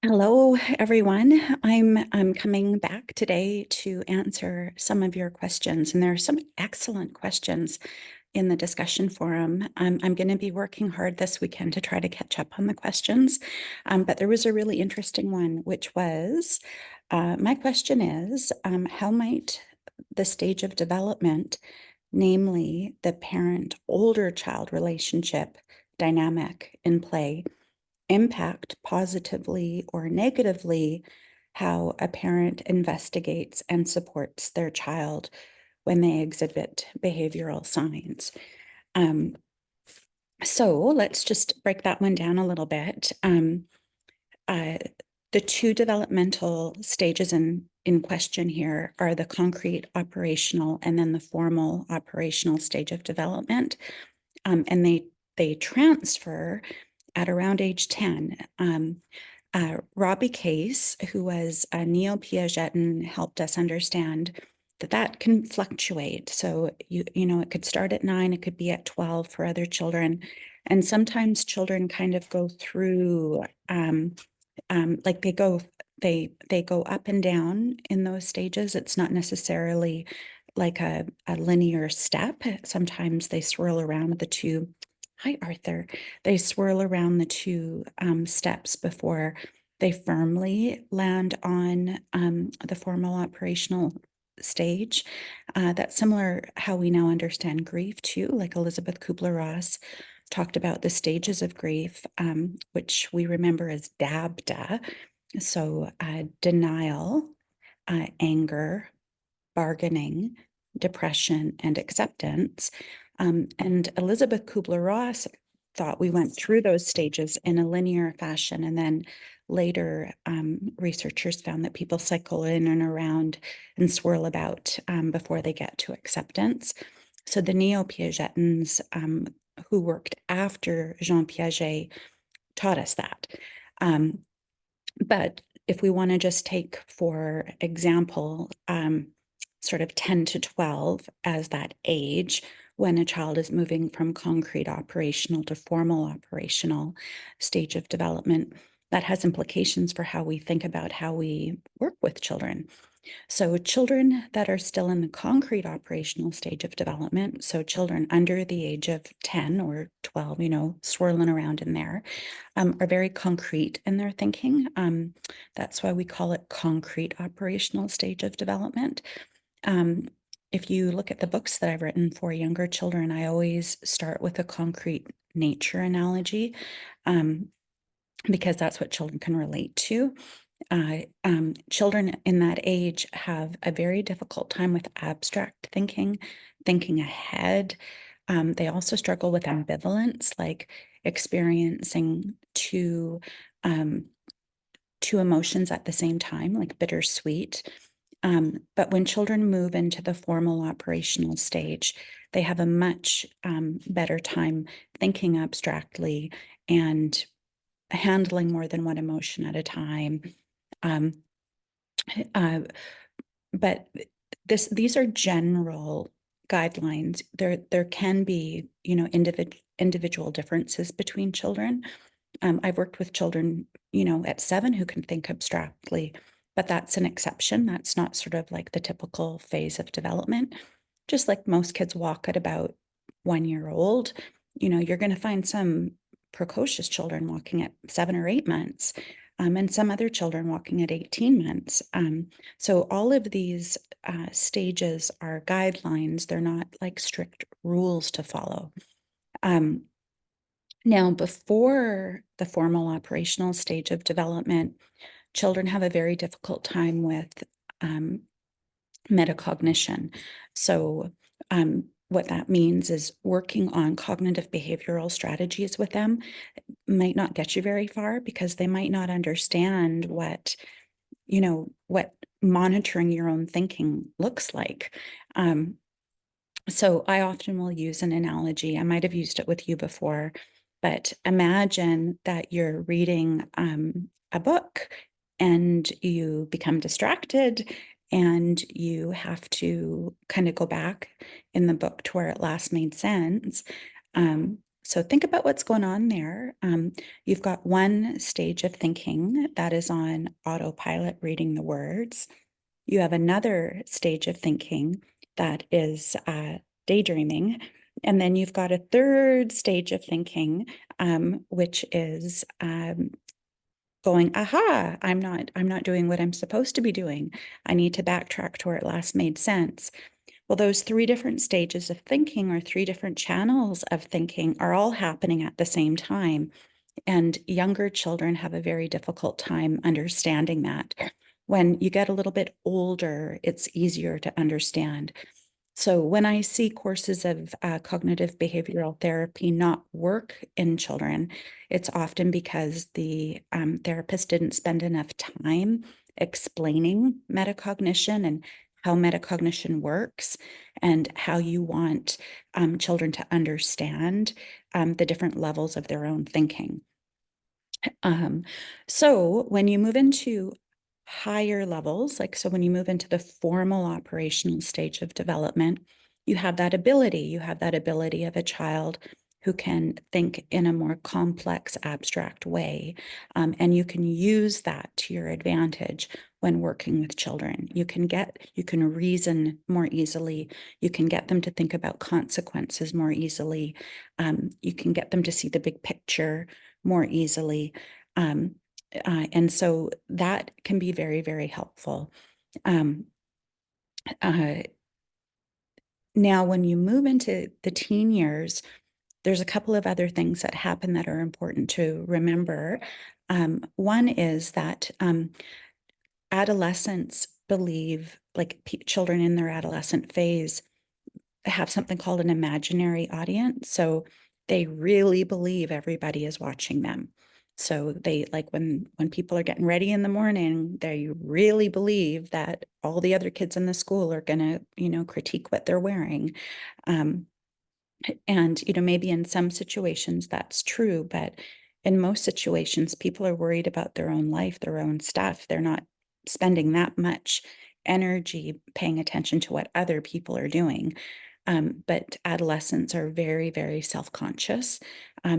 Hello, everyone. I'm coming back today to answer some of your questions, and there are some excellent questions in the discussion forum. I'm going to be working hard this weekend to try to catch up on the questions, but there was a really interesting one, which was, my question is, how might the stage of development, namely the parent-older child relationship dynamic in play, impact positively or negatively how a parent investigates and supports their child when they exhibit behavioral signs. Um, so let's just break that one down a little bit. Uh, the two developmental stages in question here are the concrete operational and then the formal operational stage of development. And they transfer at around age 10. Robbie Case, who was a neo-Piagetan, helped us understand that that can fluctuate. So you know, it could start at 9, it could be at 12 for other children. And sometimes children kind of go through, like they go up and down in those stages. It's not necessarily like a linear step. Sometimes they swirl around the two. Hi, Arthur. They swirl around the two steps before they firmly land on the formal operational stage. That's similar how we now understand grief too, like Elizabeth Kubler-Ross talked about the stages of grief, which we remember as DABDA. So denial, anger, bargaining, depression, and acceptance. And Elizabeth Kubler-Ross thought we went through those stages in a linear fashion. And then later, researchers found that people cycle in and around and swirl about before they get to acceptance. So the neo-Piagetans who worked after Jean Piaget taught us that. But if we want to just take, for example, sort of 10 to 12 as that age when a child is moving from concrete operational to formal operational stage of development, that has implications for how we think about how we work with children. So children that are still in the concrete operational stage of development, so children under the age of 10 or 12, you know, swirling around in there, are very concrete in their thinking. That's why we call it concrete operational stage of development. If you look at the books that I've written for younger children, I always start with a concrete nature analogy, because that's what children can relate to. Children in that age have a very difficult time with abstract thinking, thinking ahead. They also struggle with ambivalence, like experiencing two emotions at the same time, like bittersweet. But when children move into the formal operational stage, they have a much better time thinking abstractly and handling more than one emotion at a time. Um, uh, but these are general guidelines. There can be, you know, individual differences between children. I've worked with children, you know, at 7 who can think abstractly, but that's an exception. That's not sort of like the typical phase of development. Just like most kids walk at about 1 year old, you know, you're going to find some precocious children walking at 7 or 8 months, and some other children walking at 18 months. So all of these stages are guidelines. They're not like strict rules to follow. Now, before the formal operational stage of development, children have a very difficult time with metacognition. So what that means is working on cognitive behavioral strategies with them might not get you very far because they might not understand what, you know, what monitoring your own thinking looks like. So I often will use an analogy. I might have used it with you before, but imagine that you're reading a book and you become distracted and you have to kind of go back in the book to where it last made sense. So think about what's going on there. You've got one stage of thinking that is on autopilot, reading the words. You have another stage of thinking that is daydreaming. And then you've got a third stage of thinking, which is going, aha, I'm not doing what I'm supposed to be doing. I need to backtrack to where it last made sense. Well, those three different stages of thinking or three different channels of thinking are all happening at the same time. And younger children have a very difficult time understanding that. When you get a little bit older, it's easier to understand. So when I see courses of cognitive behavioral therapy not work in children, it's often because the therapist didn't spend enough time explaining metacognition and how metacognition works and how you want children to understand the different levels of their own thinking. So when you move into higher levels, like so when you move into the formal operational stage of development, you have that ability. You have that ability of a child who can think in a more complex, abstract way. And you can use that to your advantage when working with children. You can reason more easily. You can get them to think about consequences more easily. You can get them to see the big picture more easily. And so that can be very, very helpful. Um, uh, Now, when you move into the teen years, there's a couple of other things that happen that are important to remember. One is that adolescents believe, like children in their adolescent phase, have something called an imaginary audience. So they really believe everybody is watching them. So they like when people are getting ready in the morning, they really believe that all the other kids in the school are gonna, critique what they're wearing. Um, and, maybe in some situations that's true, but in most situations, people are worried about their own life, their own stuff. They're not spending that much energy paying attention to what other people are doing. But adolescents are very, very self-conscious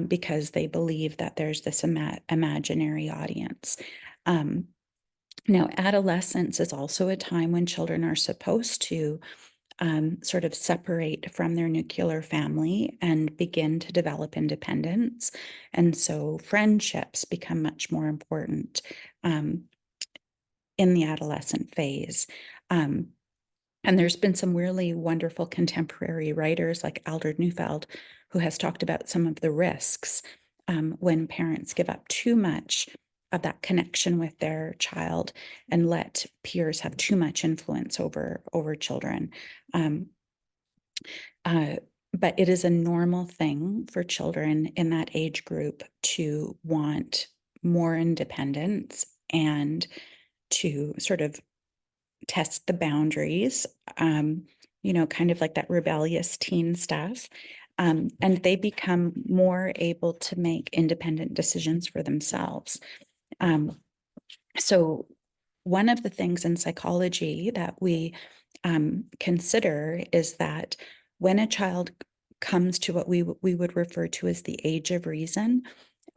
because they believe that there's this imaginary audience. Um, Now, adolescence is also a time when children are supposed to sort of separate from their nuclear family and begin to develop independence. And so friendships become much more important um, in the adolescent phase. Um, and there's been some really wonderful contemporary writers like Aldred Neufeld, who has talked about some of the risks when parents give up too much of that connection with their child and let peers have too much influence over children. Um, uh, but it is a normal thing for children in that age group to want more independence and to sort of test the boundaries, kind of like that rebellious teen stuff. And they become more able to make independent decisions for themselves. Um, so one of the things in psychology that we consider is that when a child comes to what we would refer to as the age of reason,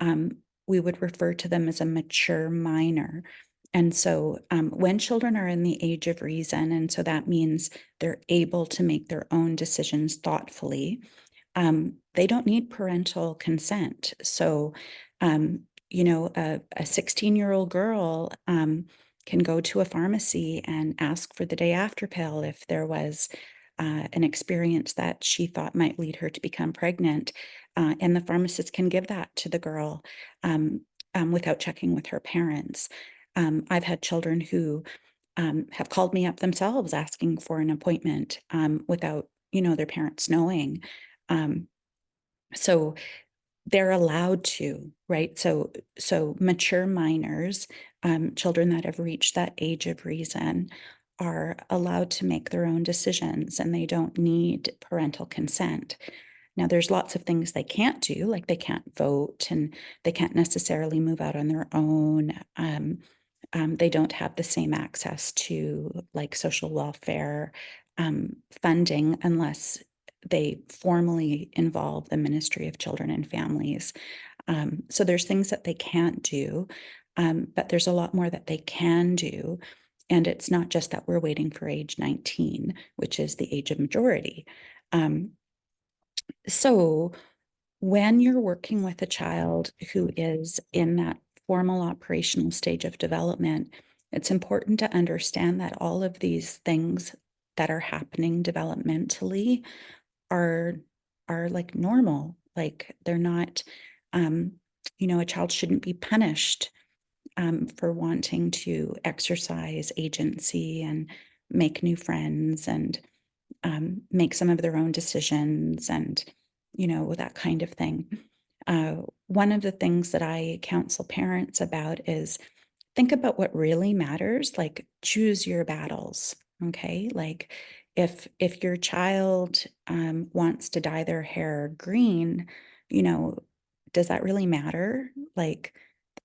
um, we would refer to them as a mature minor. And so when children are in the age of reason, and so that means they're able to make their own decisions thoughtfully, they don't need parental consent. So, a 16-year-old girl can go to a pharmacy and ask for the day after pill if there was an experience that she thought might lead her to become pregnant. And the pharmacist can give that to the girl without checking with her parents. I've had children who have called me up themselves asking for an appointment without, their parents knowing. Um, so they're allowed to, right? So mature minors, children that have reached that age of reason, are allowed to make their own decisions and they don't need parental consent. Now, there's lots of things they can't do, like they can't vote and they can't necessarily move out on their own. They don't have the same access to like social welfare funding unless they formally involve the Ministry of Children and Families. So there's things that they can't do, but there's a lot more that they can do. And it's not just that we're waiting for age 19, which is the age of majority. So when you're working with a child who is in that formal operational stage of development, it's important to understand that all of these things that are happening developmentally are like normal. Like they're not, a child shouldn't be punished for wanting to exercise agency and make new friends and make some of their own decisions and, that kind of thing. One of the things that I counsel parents about is think about what really matters, like choose your battles. Okay. Like if your child wants to dye their hair green, you know, does that really matter? Like,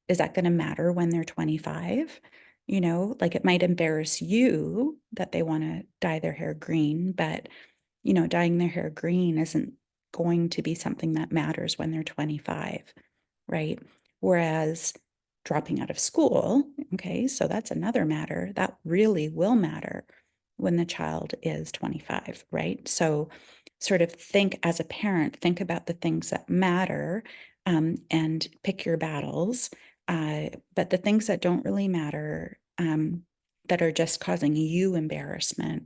is that going to matter when they're 25? Like it might embarrass you that they want to dye their hair green, but dyeing their hair green isn't going to be something that matters when they're 25, right? Whereas dropping out of school, okay, so that's another matter that really will matter when the child is 25, right? So sort of think as a parent, think about the things that matter and pick your battles. But the things that don't really matter, that are just causing you embarrassment,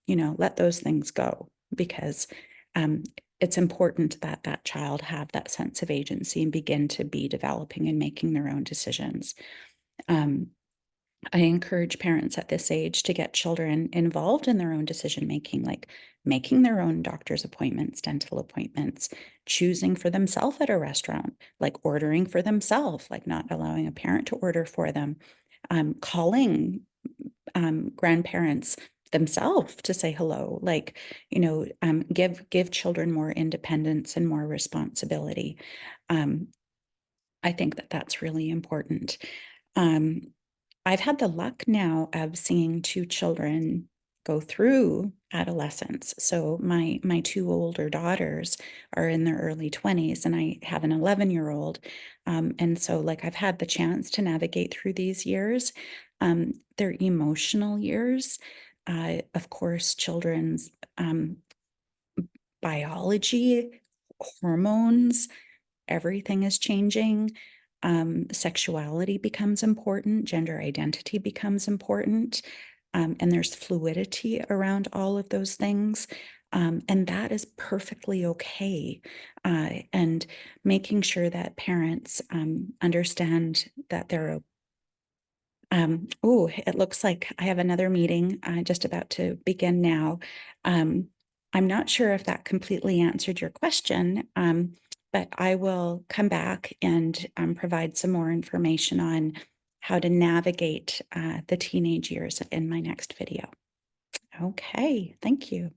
let those things go because um, it's important that that child have that sense of agency and begin to be developing and making their own decisions. I encourage parents at this age to get children involved in their own decision making, like making their own doctor's appointments, dental appointments, choosing for themselves at a restaurant, like ordering for themselves, like not allowing a parent to order for them, calling grandparents themselves to say hello, like give children more independence and more responsibility. I think that that's really important. um, I've had the luck now of seeing two children go through adolescence. So my two older daughters are in their early 20s, and I have an 11-year-old. And so like I've had the chance to navigate through these years. They're emotional years. Of course, children's biology, hormones, everything is changing. Sexuality becomes important, gender identity becomes important, and there's fluidity around all of those things. And that is perfectly okay. And making sure that parents understand that they're oh, it looks like I have another meeting just about to begin now. I'm not sure if that completely answered your question, but I will come back and provide some more information on how to navigate the teenage years in my next video. Okay, thank you.